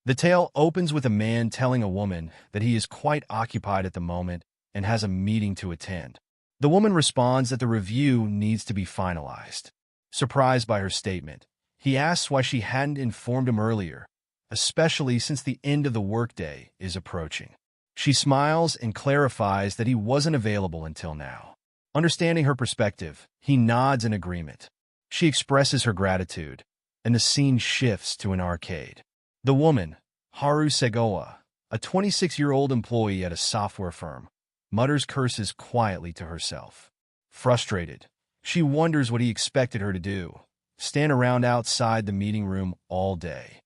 The tale opens with a man telling a woman that he is quite occupied at the moment and has a meeting to attend. The woman responds that the review needs to be finalized. Surprised by her statement, he asks why she hadn't informed him earlier, especially since the end of the workday is approaching. She smiles and clarifies that he wasn't available until now. Understanding her perspective, he nods in agreement. She expresses her gratitude, and the scene shifts to an arcade. The woman, Haru Segawa, a 26-year-old employee at a software firm, mutters curses quietly to herself. Frustrated, she wonders what he expected her to do, stand around outside the meeting room all day.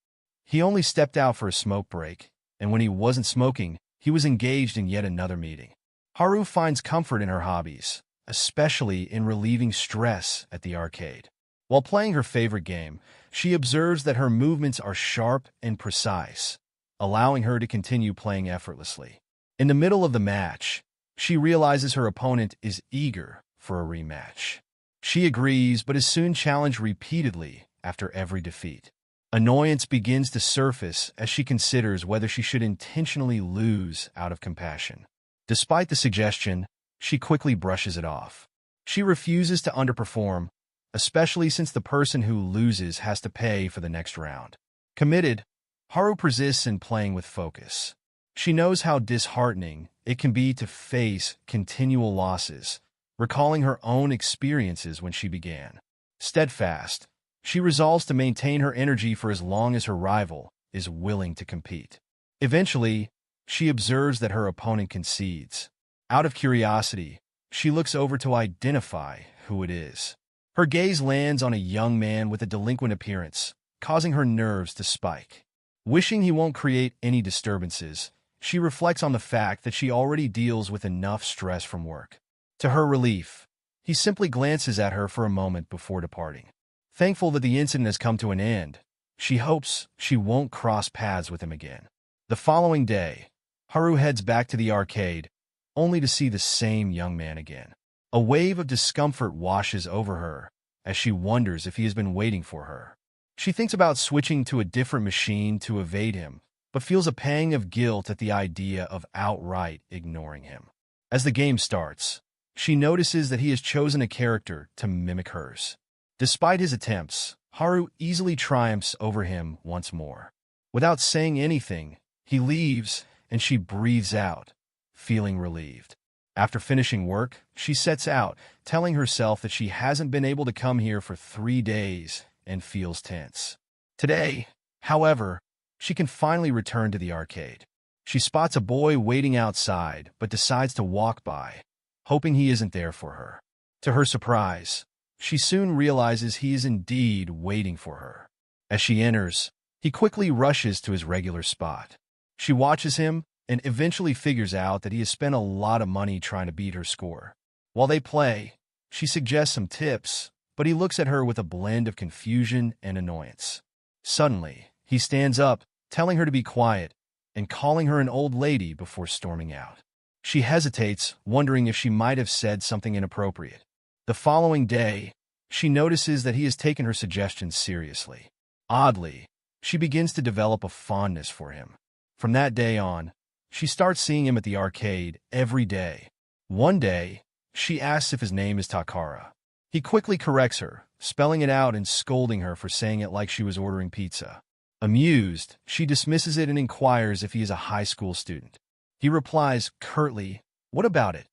He only stepped out for a smoke break, and when he wasn't smoking, he was engaged in yet another meeting. Haru finds comfort in her hobbies, especially in relieving stress at the arcade. While playing her favorite game, she observes that her movements are sharp and precise, allowing her to continue playing effortlessly. In the middle of the match, she realizes her opponent is eager for a rematch. She agrees, but is soon challenged repeatedly after every defeat. Annoyance begins to surface as she considers whether she should intentionally lose out of compassion. Despite the suggestion, she quickly brushes it off. She refuses to underperform, especially since the person who loses has to pay for the next round. Committed, Haru persists in playing with focus. She knows how disheartening it can be to face continual losses, recalling her own experiences when she began. Steadfast, she resolves to maintain her energy for as long as her rival is willing to compete. Eventually, she observes that her opponent concedes. Out of curiosity, she looks over to identify who it is. Her gaze lands on a young man with a delinquent appearance, causing her nerves to spike. Wishing he won't create any disturbances, she reflects on the fact that she already deals with enough stress from work. To her relief, he simply glances at her for a moment before departing. Thankful that the incident has come to an end, she hopes she won't cross paths with him again. The following day, Haru heads back to the arcade, only to see the same young man again. A wave of discomfort washes over her as she wonders if he has been waiting for her. She thinks about switching to a different machine to evade him, but feels a pang of guilt at the idea of outright ignoring him. As the game starts, she notices that he has chosen a character to mimic hers. Despite his attempts, Haru easily triumphs over him once more. Without saying anything, he leaves and she breathes out, feeling relieved. After finishing work, she sets out, telling herself that she hasn't been able to come here for 3 days and feels tense. Today, however, she can finally return to the arcade. She spots a boy waiting outside but decides to walk by, hoping he isn't there for her. To her surprise, she soon realizes he is indeed waiting for her. As she enters, he quickly rushes to his regular spot. She watches him and eventually figures out that he has spent a lot of money trying to beat her score. While they play, she suggests some tips, but he looks at her with a blend of confusion and annoyance. Suddenly, he stands up, telling her to be quiet, and calling her an old lady before storming out. She hesitates, wondering if she might have said something inappropriate. The following day, she notices that he has taken her suggestions seriously. Oddly, she begins to develop a fondness for him. From that day on, she starts seeing him at the arcade every day. One day, she asks if his name is Takara. He quickly corrects her, spelling it out and scolding her for saying it like she was ordering pizza. Amused, she dismisses it and inquires if he is a high school student. He replies curtly, "What about it?"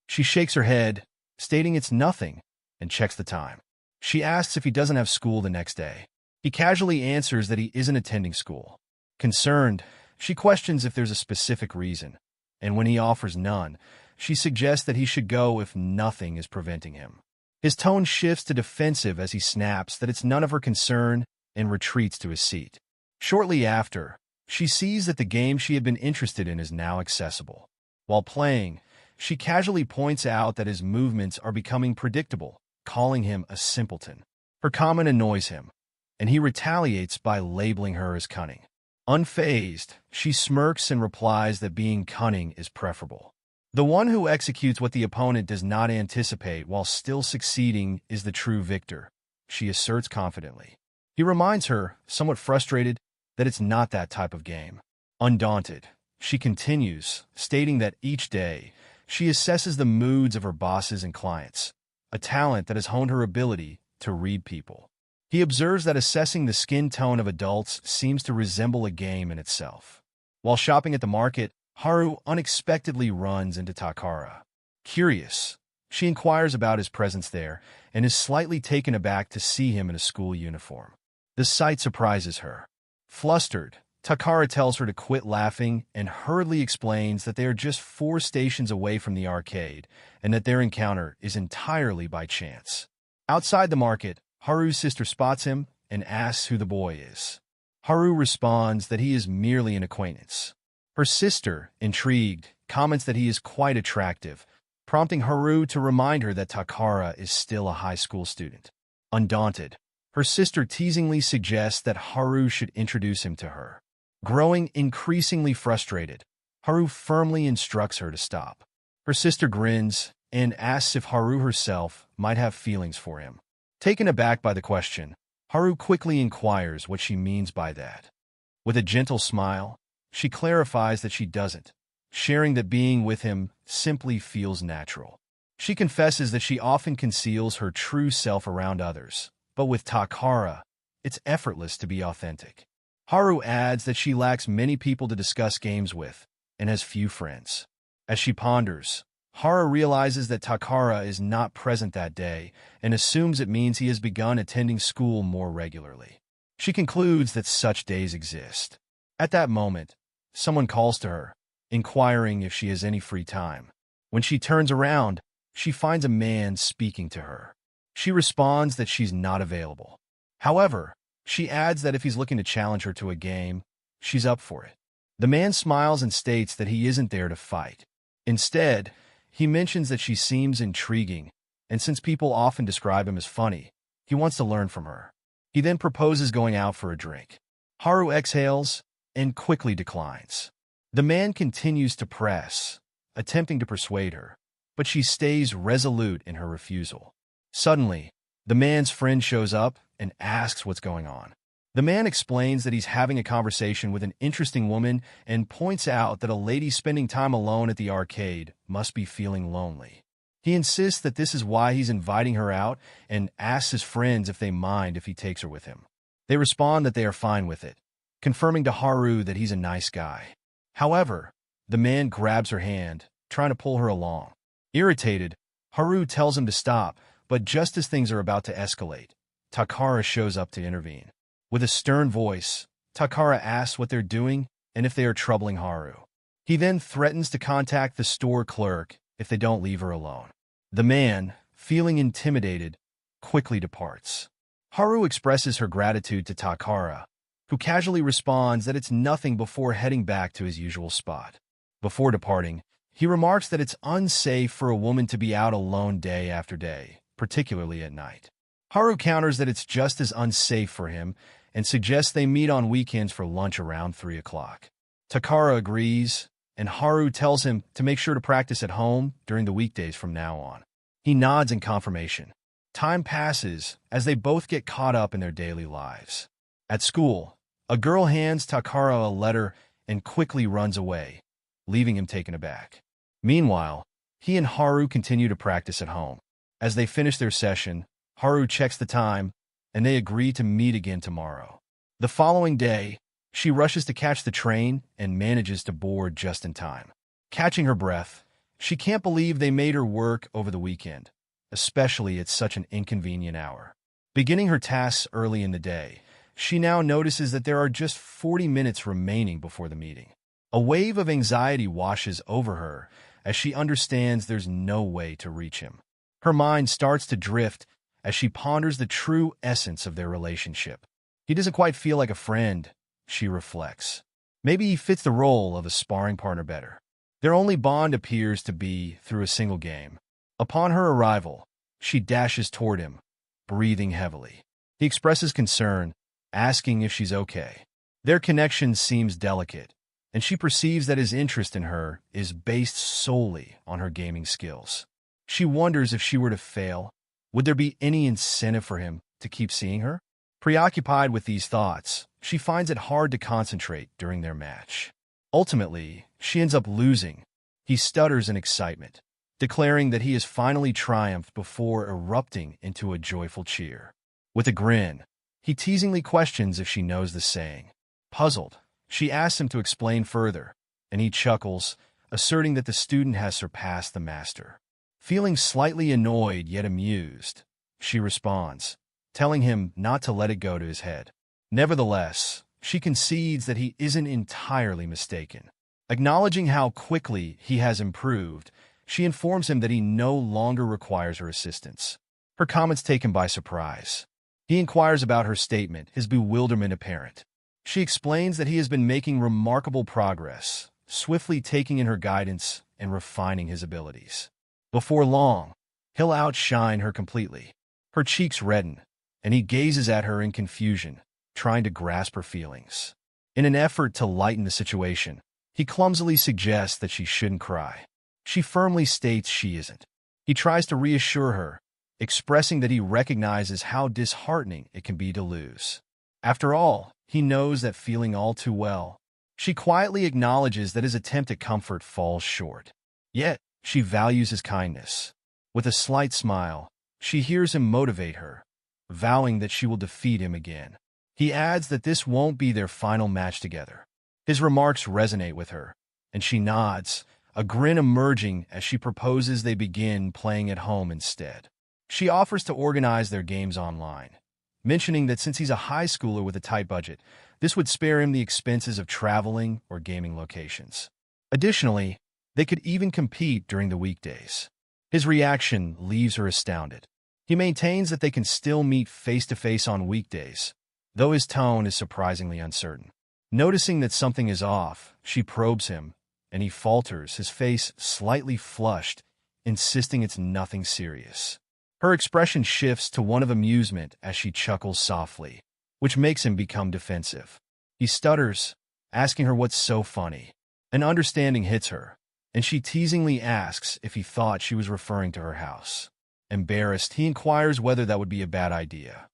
She shakes her head, stating it's nothing, and checks the time. She asks if he doesn't have school the next day. He casually answers that he isn't attending school. Concerned, she questions if there's a specific reason, and when he offers none, she suggests that he should go if nothing is preventing him. His tone shifts to defensive as he snaps that it's none of her concern and retreats to his seat. Shortly after, she sees that the game she had been interested in is now accessible. While playing, she casually points out that his movements are becoming predictable, calling him a simpleton. Her comment annoys him, and he retaliates by labeling her as cunning. Unfazed, she smirks and replies that being cunning is preferable. The one who executes what the opponent does not anticipate while still succeeding is the true victor, she asserts confidently. He reminds her, somewhat frustrated, that it's not that type of game. Undaunted, she continues, stating that each day, she assesses the moods of her bosses and clients, a talent that has honed her ability to read people. He observes that assessing the skin tone of adults seems to resemble a game in itself. While shopping at the market, Haru unexpectedly runs into Takara. Curious, she inquires about his presence there and is slightly taken aback to see him in a school uniform. The sight surprises her. Flustered, Takara tells her to quit laughing and hurriedly explains that they are just 4 stations away from the arcade and that their encounter is entirely by chance. Outside the market, Haru's sister spots him and asks who the boy is. Haru responds that he is merely an acquaintance. Her sister, intrigued, comments that he is quite attractive, prompting Haru to remind her that Takara is still a high school student. Undaunted, her sister teasingly suggests that Haru should introduce him to her. Growing increasingly frustrated, Haru firmly instructs her to stop. Her sister grins and asks if Haru herself might have feelings for him. Taken aback by the question, Haru quickly inquires what she means by that. With a gentle smile, she clarifies that she doesn't, sharing that being with him simply feels natural. She confesses that she often conceals her true self around others, but with Takara, it's effortless to be authentic. Haru adds that she lacks many people to discuss games with and has few friends. As she ponders, Haru realizes that Takara is not present that day and assumes it means he has begun attending school more regularly. She concludes that such days exist. At that moment, someone calls to her, inquiring if she has any free time. When she turns around, she finds a man speaking to her. She responds that she's not available. However, she adds that if he's looking to challenge her to a game, she's up for it. The man smiles and states that he isn't there to fight. Instead, he mentions that she seems intriguing, and since people often describe him as funny, he wants to learn from her. He then proposes going out for a drink. Haru exhales and quickly declines. The man continues to press, attempting to persuade her, but she stays resolute in her refusal. Suddenly, the man's friend shows up and asks what's going on. The man explains that he's having a conversation with an interesting woman and points out that a lady spending time alone at the arcade must be feeling lonely. He insists that this is why he's inviting her out and asks his friends if they mind if he takes her with him. They respond that they are fine with it, confirming to Haru that he's a nice guy. However, the man grabs her hand, trying to pull her along. Irritated, Haru tells him to stop, but just as things are about to escalate, Takara shows up to intervene. With a stern voice, Takara asks what they're doing and if they are troubling Haru. He then threatens to contact the store clerk if they don't leave her alone. The man, feeling intimidated, quickly departs. Haru expresses her gratitude to Takara, who casually responds that it's nothing before heading back to his usual spot. Before departing, he remarks that it's unsafe for a woman to be out alone day after day, particularly at night. Haru counters that it's just as unsafe for him and suggests they meet on weekends for lunch around 3 o'clock. Takara agrees, and Haru tells him to make sure to practice at home during the weekdays from now on. He nods in confirmation. Time passes as they both get caught up in their daily lives. At school, a girl hands Takara a letter and quickly runs away, leaving him taken aback. Meanwhile, he and Haru continue to practice at home. As they finish their session, Haru checks the time, and they agree to meet again tomorrow. The following day, she rushes to catch the train and manages to board just in time. Catching her breath, she can't believe they made her work over the weekend, especially at such an inconvenient hour. Beginning her tasks early in the day, she now notices that there are just 40 minutes remaining before the meeting. A wave of anxiety washes over her as she understands there's no way to reach him. Her mind starts to drift as she ponders the true essence of their relationship. He doesn't quite feel like a friend, she reflects. Maybe he fits the role of a sparring partner better. Their only bond appears to be through a single game. Upon her arrival, she dashes toward him, breathing heavily. He expresses concern, asking if she's okay. Their connection seems delicate, and she perceives that his interest in her is based solely on her gaming skills. She wonders if she were to fail, would there be any incentive for him to keep seeing her? Preoccupied with these thoughts, she finds it hard to concentrate during their match. Ultimately, she ends up losing. He stutters in excitement, declaring that he has finally triumphed before erupting into a joyful cheer. With a grin, he teasingly questions if she knows the saying. Puzzled, she asks him to explain further, and he chuckles, asserting that the student has surpassed the master. Feeling slightly annoyed yet amused, she responds, telling him not to let it go to his head. Nevertheless, she concedes that he isn't entirely mistaken. Acknowledging how quickly he has improved, she informs him that he no longer requires her assistance. Her comments take him by surprise. He inquires about her statement, his bewilderment apparent. She explains that he has been making remarkable progress, swiftly taking in her guidance and refining his abilities. Before long, he'll outshine her completely. Her cheeks redden, and he gazes at her in confusion, trying to grasp her feelings. In an effort to lighten the situation, he clumsily suggests that she shouldn't cry. She firmly states she isn't. He tries to reassure her, expressing that he recognizes how disheartening it can be to lose. After all, he knows that feeling all too well. She quietly acknowledges that his attempt at comfort falls short. Yet, she values his kindness. With a slight smile, she hears him motivate her, vowing that she will defeat him again. He adds that this won't be their final match together. His remarks resonate with her, and she nods, a grin emerging as she proposes they begin playing at home instead. She offers to organize their games online, mentioning that since he's a high schooler with a tight budget, this would spare him the expenses of traveling or gaming locations. Additionally, they could even compete during the weekdays. His reaction leaves her astounded. He maintains that they can still meet face-to-face on weekdays, though his tone is surprisingly uncertain. Noticing that something is off, she probes him, and he falters, his face slightly flushed, insisting it's nothing serious. Her expression shifts to one of amusement as she chuckles softly, which makes him become defensive. He stutters, asking her what's so funny. An understanding hits her, and she teasingly asks if he thought she was referring to her house. Embarrassed, he inquires whether that would be a bad idea.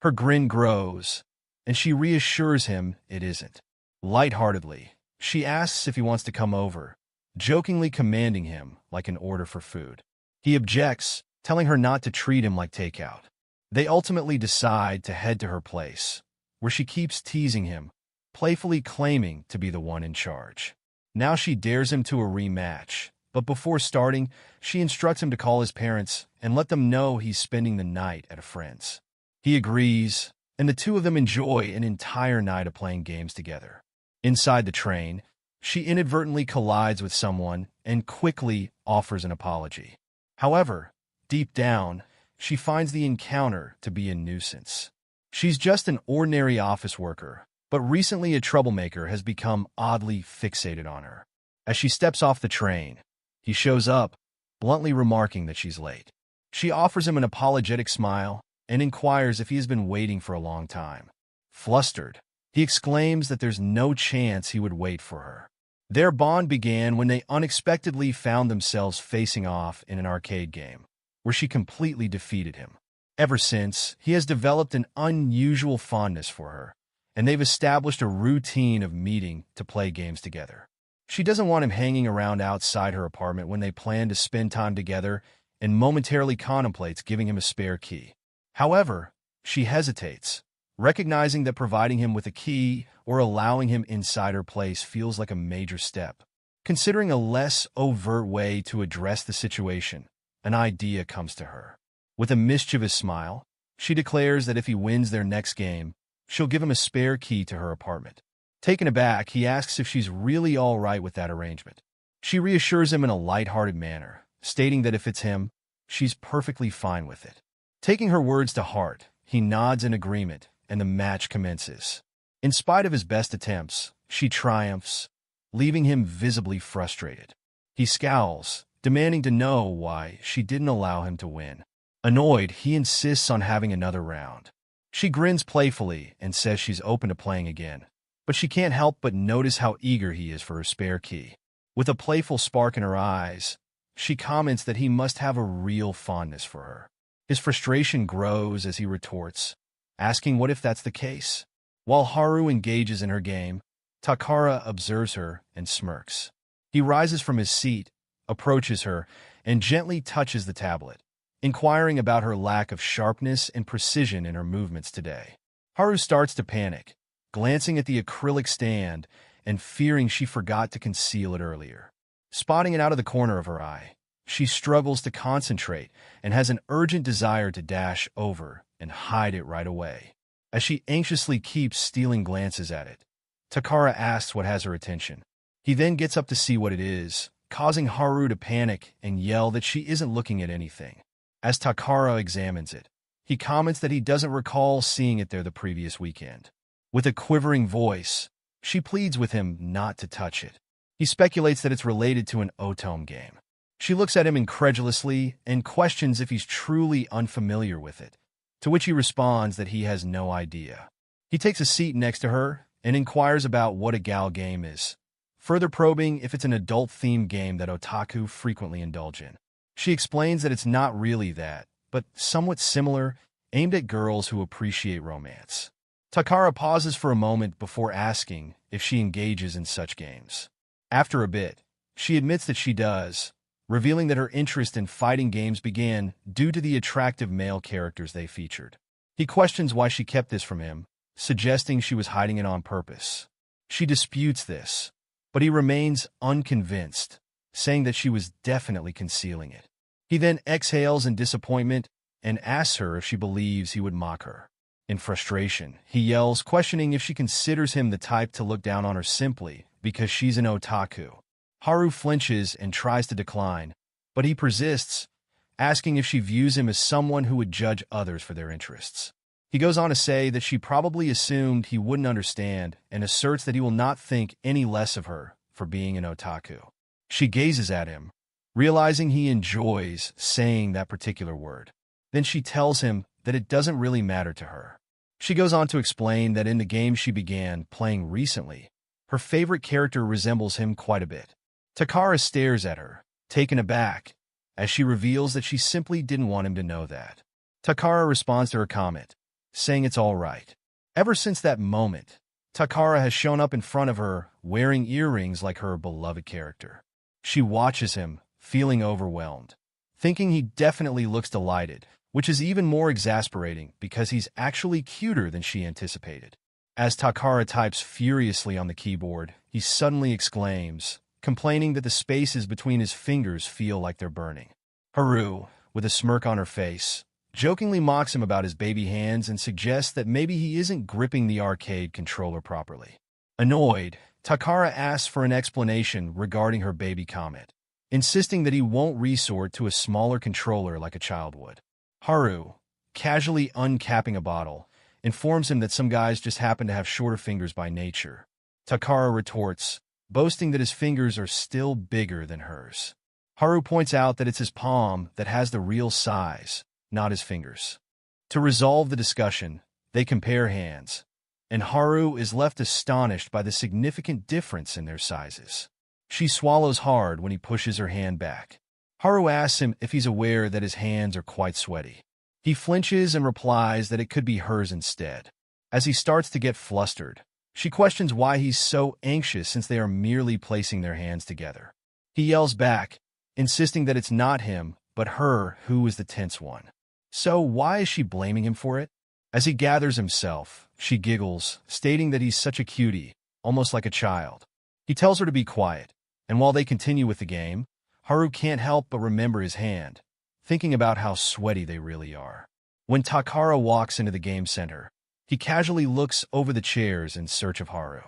Her grin grows, and she reassures him it isn't. Lightheartedly, she asks if he wants to come over, jokingly commanding him like an order for food. He objects, telling her not to treat him like takeout. They ultimately decide to head to her place, where she keeps teasing him, playfully claiming to be the one in charge. Now she dares him to a rematch, but before starting, she instructs him to call his parents and let them know he's spending the night at a friend's. He agrees, and the two of them enjoy an entire night of playing games together. Inside the train, she inadvertently collides with someone and quickly offers an apology. However, deep down, she finds the encounter to be a nuisance. She's just an ordinary office worker, but recently a troublemaker has become oddly fixated on her. As she steps off the train, he shows up, bluntly remarking that she's late. She offers him an apologetic smile and inquires if he has been waiting for a long time. Flustered, he exclaims that there's no chance he would wait for her. Their bond began when they unexpectedly found themselves facing off in an arcade game, where she completely defeated him. Ever since, he has developed an unusual fondness for her, and they've established a routine of meeting to play games together. She doesn't want him hanging around outside her apartment when they plan to spend time together and momentarily contemplates giving him a spare key. However, she hesitates, recognizing that providing him with a key or allowing him inside her place feels like a major step. Considering a less overt way to address the situation, an idea comes to her. With a mischievous smile, she declares that if he wins their next game, she'll give him a spare key to her apartment. Taken aback, he asks if she's really all right with that arrangement. She reassures him in a lighthearted manner, stating that if it's him, she's perfectly fine with it. Taking her words to heart, he nods in agreement, and the match commences. In spite of his best attempts, she triumphs, leaving him visibly frustrated. He scowls, demanding to know why she didn't allow him to win. Annoyed, he insists on having another round. She grins playfully and says she's open to playing again, but she can't help but notice how eager he is for her spare key. With a playful spark in her eyes, she comments that he must have a real fondness for her. His frustration grows as he retorts, asking what if that's the case. While Haru engages in her game, Takara observes her and smirks. He rises from his seat, approaches her, and gently touches the tablet, inquiring about her lack of sharpness and precision in her movements today. Haru starts to panic, glancing at the acrylic stand and fearing she forgot to conceal it earlier. Spotting it out of the corner of her eye, she struggles to concentrate and has an urgent desire to dash over and hide it right away. As she anxiously keeps stealing glances at it, Takara asks what has her attention. He then gets up to see what it is, causing Haru to panic and yell that she isn't looking at anything. As Takara examines it, he comments that he doesn't recall seeing it there the previous weekend. With a quivering voice, she pleads with him not to touch it. He speculates that it's related to an Otome game. She looks at him incredulously and questions if he's truly unfamiliar with it, to which he responds that he has no idea. He takes a seat next to her and inquires about what a gal game is, further probing if it's an adult-themed game that otaku frequently indulge in. She explains that it's not really that, but somewhat similar, aimed at girls who appreciate romance. Takara pauses for a moment before asking if she engages in such games. After a bit, she admits that she does, revealing that her interest in fighting games began due to the attractive male characters they featured. He questions why she kept this from him, suggesting she was hiding it on purpose. She disputes this, but he remains unconvinced, saying that she was definitely concealing it. He then exhales in disappointment and asks her if she believes he would mock her. In frustration, he yells, questioning if she considers him the type to look down on her simply because she's an otaku. Haru flinches and tries to decline, but he persists, asking if she views him as someone who would judge others for their interests. He goes on to say that she probably assumed he wouldn't understand and asserts that he will not think any less of her for being an otaku. She gazes at him, realizing he enjoys saying that particular word. Then she tells him that it doesn't really matter to her. She goes on to explain that in the game she began playing recently, her favorite character resembles him quite a bit. Takara stares at her, taken aback, as she reveals that she simply didn't want him to know that. Takara responds to her comment, saying it's all right. Ever since that moment, Takara has shown up in front of her wearing earrings like her beloved character. She watches him, feeling overwhelmed, thinking he definitely looks delighted, which is even more exasperating because he's actually cuter than she anticipated. As Takara types furiously on the keyboard, he suddenly exclaims, complaining that the spaces between his fingers feel like they're burning. Haru, with a smirk on her face, jokingly mocks him about his baby hands and suggests that maybe he isn't gripping the arcade controller properly. Annoyed, Takara asks for an explanation regarding her baby comment, insisting that he won't resort to a smaller controller like a child would. Haru, casually uncapping a bottle, informs him that some guys just happen to have shorter fingers by nature. Takara retorts, boasting that his fingers are still bigger than hers. Haru points out that it's his palm that has the real size, not his fingers. To resolve the discussion, they compare hands, and Haru is left astonished by the significant difference in their sizes. She swallows hard when he pushes her hand back. Haru asks him if he's aware that his hands are quite sweaty. He flinches and replies that it could be hers instead. As he starts to get flustered, she questions why he's so anxious since they are merely placing their hands together. He yells back, insisting that it's not him, but her who is the tense one. So why is she blaming him for it? As he gathers himself, she giggles, stating that he's such a cutie, almost like a child. He tells her to be quiet, and while they continue with the game, Haru can't help but remember his hand, thinking about how sweaty they really are. When Takara walks into the game center, he casually looks over the chairs in search of Haru.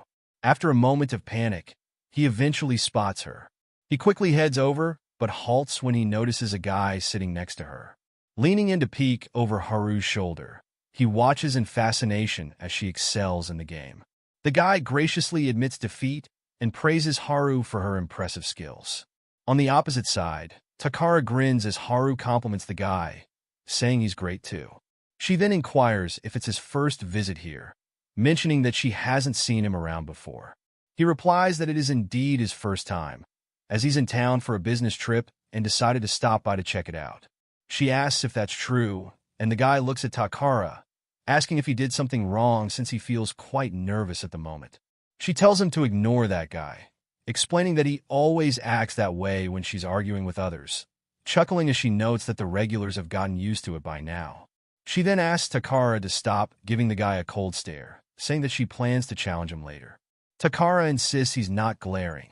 After a moment of panic, he eventually spots her. He quickly heads over, but halts when he notices a guy sitting next to her. Leaning in to peek over Haru's shoulder, he watches in fascination as she excels in the game. The guy graciously admits defeat and praises Haru for her impressive skills. On the opposite side, Takara grins as Haru compliments the guy, saying he's great too. She then inquires if it's his first visit here, mentioning that she hasn't seen him around before. He replies that it is indeed his first time, as he's in town for a business trip and decided to stop by to check it out. She asks if that's true, and the guy looks at Takara, asking if he did something wrong since he feels quite nervous at the moment. She tells him to ignore that guy, explaining that he always acts that way when she's arguing with others, chuckling as she notes that the regulars have gotten used to it by now. She then asks Takara to stop giving the guy a cold stare, saying that she plans to challenge him later. Takara insists he's not glaring,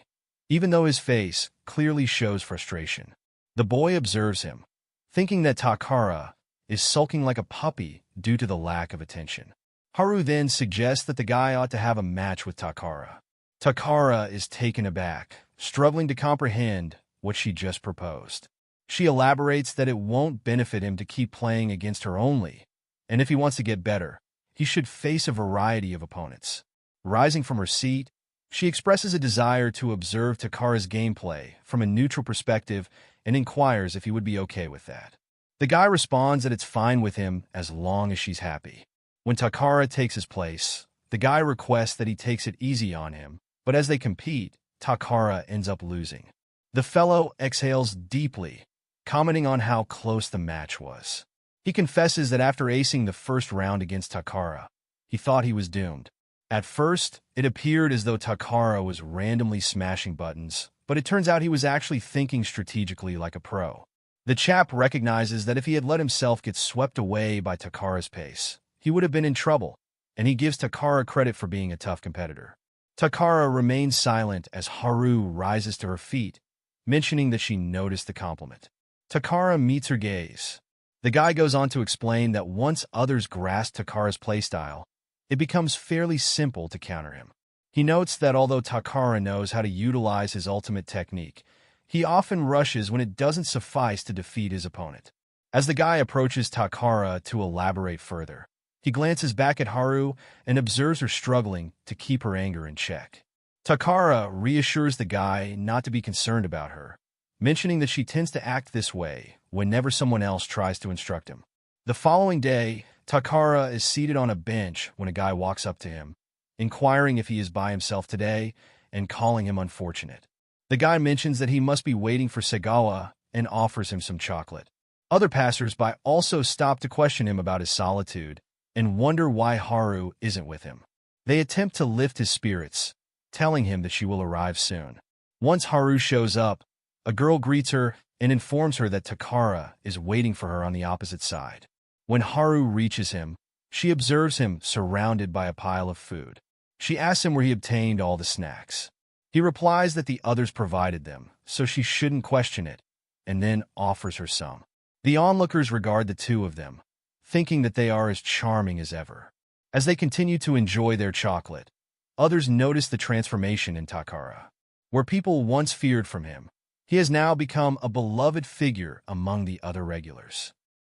even though his face clearly shows frustration. The boy observes him, thinking that Takara is sulking like a puppy due to the lack of attention. Haru then suggests that the guy ought to have a match with Takara. Takara is taken aback, struggling to comprehend what she just proposed. She elaborates that it won't benefit him to keep playing against her only, and if he wants to get better, he should face a variety of opponents. Rising from her seat, she expresses a desire to observe Takara's gameplay from a neutral perspective and inquires if he would be okay with that. The guy responds that it's fine with him as long as she's happy. When Takara takes his place, the guy requests that he takes it easy on him, but as they compete, Takara ends up losing. The fellow exhales deeply, commenting on how close the match was. He confesses that after acing the first round against Takara, he thought he was doomed. At first, it appeared as though Takara was randomly smashing buttons, but it turns out he was actually thinking strategically like a pro. The chap recognizes that if he had let himself get swept away by Takara's pace, he would have been in trouble, and he gives Takara credit for being a tough competitor. Takara remains silent as Haru rises to her feet, mentioning that she noticed the compliment. Takara meets her gaze. The guy goes on to explain that once others grasp Takara's playstyle, it becomes fairly simple to counter him. He notes that although Takara knows how to utilize his ultimate technique, he often rushes when it doesn't suffice to defeat his opponent. As the guy approaches Takara to elaborate further, he glances back at Haru and observes her struggling to keep her anger in check. Takara reassures the guy not to be concerned about her, mentioning that she tends to act this way whenever someone else tries to instruct him. The following day, Takara is seated on a bench when a guy walks up to him, inquiring if he is by himself today and calling him unfortunate. The guy mentions that he must be waiting for Segawa and offers him some chocolate. Other passers-by also stop to question him about his solitude and wonder why Haru isn't with him. They attempt to lift his spirits, telling him that she will arrive soon. Once Haru shows up, a girl greets her and informs her that Takara is waiting for her on the opposite side. When Haru reaches him, she observes him surrounded by a pile of food. She asks him where he obtained all the snacks. He replies that the others provided them, so she shouldn't question it, and then offers her some. The onlookers regard the two of them, thinking that they are as charming as ever. As they continue to enjoy their chocolate, others notice the transformation in Takara. Where people once feared from him, he has now become a beloved figure among the other regulars.